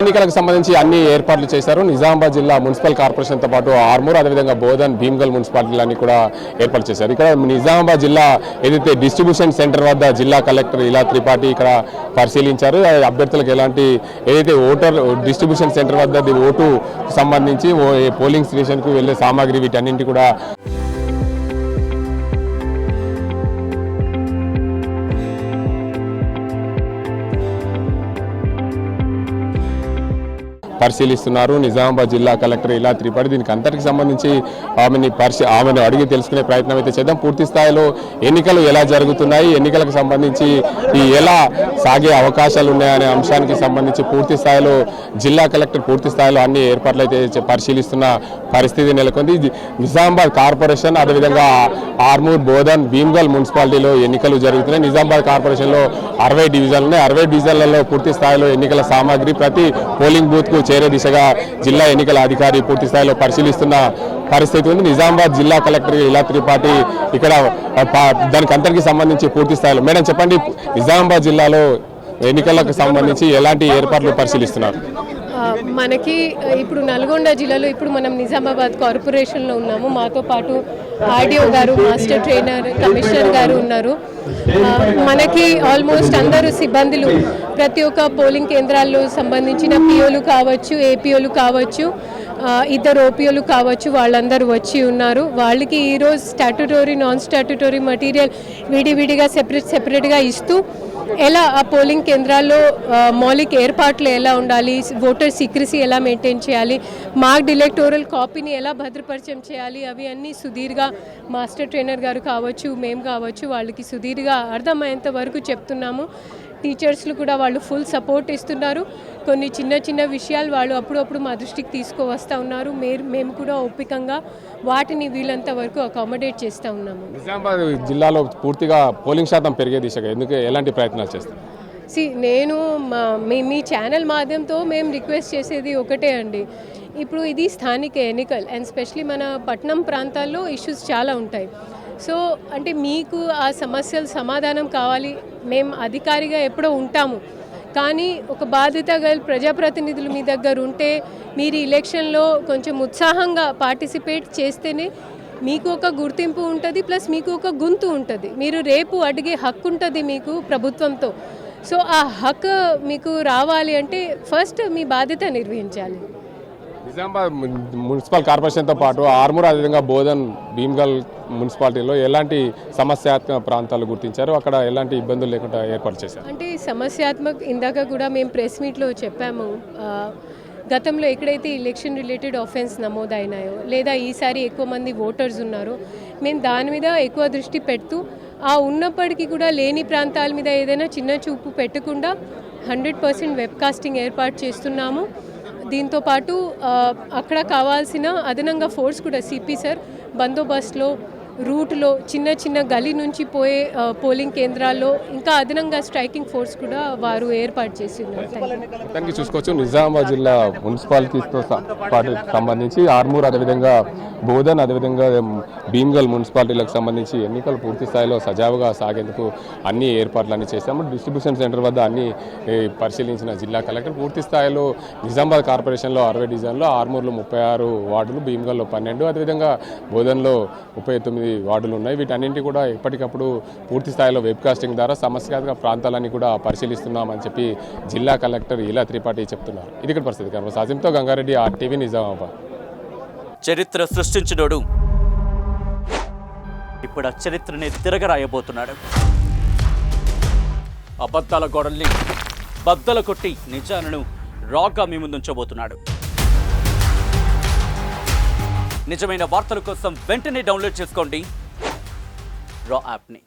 ఎన్నికలకు సంబంధించి అన్ని ఏర్పాట్లు చేశారు. నిజామాబాద్ జిల్లా మున్సిపల్ కార్పొరేషన్తో పాటు ఆర్మూర్, అదేవిధంగా బోధన్, భీమ్గల్ మున్సిపాలిటీలన్నీ కూడా ఏర్పాటు చేశారు. ఇక్కడ నిజామాబాద్ జిల్లా ఏదైతే డిస్ట్రిబ్యూషన్ సెంటర్ వద్ద జిల్లా కలెక్టర్ ఇలా త్రిపాఠి ఇక్కడ పరిశీలించారు. అభ్యర్థులకు ఎలాంటి ఏదైతే ఓటర్ డిస్ట్రిబ్యూషన్ సెంటర్ వద్ద ఓటు సంబంధించి పోలింగ్ స్టేషన్కు వెళ్లే సామాగ్రి వీటన్నింటి కూడా పరిశీలిస్తున్నారు. నిజామాబాద్ జిల్లా కలెక్టర్ ఇలా త్రిపాఠి దీనికి అంతటికి సంబంధించి ఆమెను అడిగి తెలుసుకునే ప్రయత్నం అయితే చేద్దాం. పూర్తి స్థాయిలో ఎన్నికలు ఎలా జరుగుతున్నాయి, ఎన్నికలకు సంబంధించి ఎలా సాగే అవకాశాలు ఉన్నాయనే అంశానికి సంబంధించి పూర్తి స్థాయిలో జిల్లా కలెక్టర్ పూర్తి స్థాయిలో అన్ని ఏర్పాట్లు అయితే పరిశీలిస్తున్న పరిస్థితి నెలకొంది. నిజామాబాద్ కార్పొరేషన్, అదేవిధంగా ఆర్మూర్, బోధన్, భీమ్గల్ మున్సిపాలిటీలో ఎన్నికలు జరుగుతున్నాయి. నిజామాబాద్ కార్పొరేషన్లో 60 డివిజన్లు ఉన్నాయి. 60 డివిజన్లలో పూర్తి స్థాయిలో ఎన్నికల సామాగ్రి ప్రతి పోలింగ్ బూత్ కు చేరే దిశగా జిల్లా ఎన్నికల అధికారి పూర్తి స్థాయిలో పరిశీలిస్తున్న పరిస్థితి ఉంది. నిజామాబాద్ జిల్లా కలెక్టర్ ఇలా త్రిపాఠి ఇక్కడ దానికి అంతటికి సంబంధించి పూర్తి స్థాయిలో మేడం చెప్పండి, నిజామాబాద్ జిల్లాలో ఎన్నికలకు సంబంధించి ఎలాంటి ఏర్పాట్లు పరిశీలిస్తున్నారు? మనకి ఇప్పుడు నల్గొండ జిల్లాలో ఇప్పుడు మనం నిజామాబాద్ కార్పొరేషన్లో ఉన్నాము. మాతో పాటు ఆర్డీఓ గారు, మాస్టర్ ట్రైనర్, కమిషనర్ గారు ఉన్నారు. మనకి ఆల్మోస్ట్ అందరూ సిబ్బందులు ప్రతి ఒక్క పోలింగ్ కేంద్రాల్లో సంబంధించిన పిఓలు కావచ్చు, ఏపీఓలు కావచ్చు, ఇద్దరు ఓపీఓలు కావచ్చు, వాళ్ళందరూ వచ్చి ఉన్నారు. వాళ్ళకి ఈరోజు స్టాట్యుటరీ, నాన్ స్టాట్యుటరీ మెటీరియల్ విడివిడిగా సెపరేట్గా ఇస్తూ ఎలా ఆ పోలింగ్ కేంద్రాల్లో మౌలిక ఏర్పాట్లు ఎలా ఉండాలి, ఓటర్ సీక్రసీ ఎలా మెయింటైన్ చేయాలి, మార్క్డ్ ఎలక్టోరల్ కాపీని ఎలా భద్రపరిచయం చేయాలి, అవి అన్నీ సుదీర్ఘ మాస్టర్ ట్రైనర్ గారు కావచ్చు, మేము కావచ్చు, వాళ్ళకి సుదీర్ఘ అర్థమయ్యేంత వరకు చెప్తున్నాము. టీచర్స్లు కూడా వాళ్ళు ఫుల్ సపోర్ట్ ఇస్తున్నారు. కొన్ని చిన్న చిన్న విషయాలు వాళ్ళు అప్పుడప్పుడు మా దృష్టికి తీసుకువస్తూ ఉన్నారు. మేము కూడా ఓపికంగా వాటిని వీళ్ళంత వరకు అకామిడేట్ చేస్తూ ఉన్నాము. నిజామాబాద్ జిల్లాలో పూర్తిగా పోలింగ్ శాతం పెరిగే దిశగా ఎలాంటి ప్రయత్నాలు చేస్తారు? నేను మీ ఛానల్ మాధ్యమంతో మేము రిక్వెస్ట్ చేసేది ఒకటే అండి. ఇప్పుడు ఇది స్థానిక ఎన్నికలు అండ్ స్పెషలీ మన పట్టణం ప్రాంతాల్లో ఇష్యూస్ చాలా ఉంటాయి. సో అంటే మీకు ఆ సమస్యలు సమాధానం కావాలి, మేము అధికారిగా ఎప్పుడో ఉంటాము, కానీ ఒక బాధ్యత గల ప్రజాప్రతినిధులు మీ దగ్గర ఉంటే మీరు ఎలక్షన్లో కొంచెం ఉత్సాహంగా పార్టిసిపేట్ చేస్తేనే మీకు ఒక గుర్తింపు ఉంటుంది, ప్లస్ మీకు ఒక గొంతు ఉంటుంది. మీరు రేపు అడిగే హక్కు ఉంటుంది మీకు ప్రభుత్వంతో. సో ఆ హక్కు మీకు రావాలి అంటే ఫస్ట్ మీ బాధ్యత నిర్వహించాలి. నిజామాబాద్ మున్సిపల్ కార్పొరేషన్తో పాటు ఆర్మూర్, అదేవిధంగా బోధన్, భీమ్గల్ మున్సిపాలిటీలో ఎలాంటి సమస్యాత్మక ప్రాంతాలు గుర్తించారు, అక్కడ ఎలాంటి ఇబ్బందులు లేకుండా ఏర్పాటు చేశారు? అంటే సమస్యాత్మక ఇందాక కూడా మేము ప్రెస్ మీట్లో చెప్పాము. గతంలో ఎక్కడైతే ఎలక్షన్ రిలేటెడ్ ఆఫెన్స్ నమోదైనాయో లేదా ఈసారి ఎక్కువ మంది ఓటర్స్ ఉన్నారో మేము దాని మీద ఎక్కువ దృష్టి పెడుతూ ఆ ఉన్నప్పటికీ కూడా లేని ప్రాంతాల మీద ఏదైనా చిన్న చూపు పెట్టకుండా 100% వెబ్కాస్టింగ్ ఏర్పాటు చేస్తున్నాము. దీంతోపాటు అక్కడ కావాల్సిన అదనంగా ఫోర్స్ కూడా సిపి సార్ బందోబస్తులో రూట్లో చిన్న చిన్న గలీ నుంచి పోయే పోలింగ్ కేంద్రాల్లో ఇంకా అదనంగా స్ట్రైకింగ్ ఫోర్స్ కూడా వారు ఏర్పాటు చేసి ఉన్నారు. చూసుకోవచ్చు నిజామాబాద్ జిల్లా మున్సిపాలిటీతో సంబంధించి ఆర్మూర్, అదేవిధంగా బోధన్, అదేవిధంగా భీమ్గల్ మున్సిపాలిటీలకు సంబంధించి ఎన్నికలు పూర్తి స్థాయిలో సజావుగా సాగేందుకు అన్ని ఏర్పాట్లన్నీ చేశాము. డిస్ట్రిబ్యూషన్ సెంటర్ వద్ద అన్ని పరిశీలించిన జిల్లా కలెక్టర్ పూర్తి స్థాయిలో నిజామాబాద్ కార్పొరేషన్లో 60 డివిజన్లో, ఆర్మూర్లో 36 వార్డులు, భీమ్గల్లో 12, అదేవిధంగా బోధన్లో 39 వార్డులు ఉన్నాయి. వీటన్నింటి కూడా ఎప్పటికప్పుడు పూర్తి స్థాయిలో వెబ్కాస్టింగ్ ద్వారా సమస్యాత్మక ప్రాంతాలన్నీ కూడా పరిశీలిస్తున్నామని చెప్పి జిల్లా కలెక్టర్ ఇలా త్రిపాఠి చెప్తున్నారు. ఇది ఇక్కడ పరిస్థితి. కనుక సాజింతో గంగారెడ్డి, RTV, నిజామాబాద్. చరిత్ర సృష్టించినోడు ఇప్పుడు ఆ చరిత్రని తిరగరాయబోతున్నాడు. అబద్ధాల గోడల్ని బద్దలు కొట్టి నిజాలను రాగా మీ ముందుంచబోతున్నాడు. నిజమైన వార్తల కోసం వెంటనే డౌన్లోడ్ చేసుకోండి రా యాప్ని.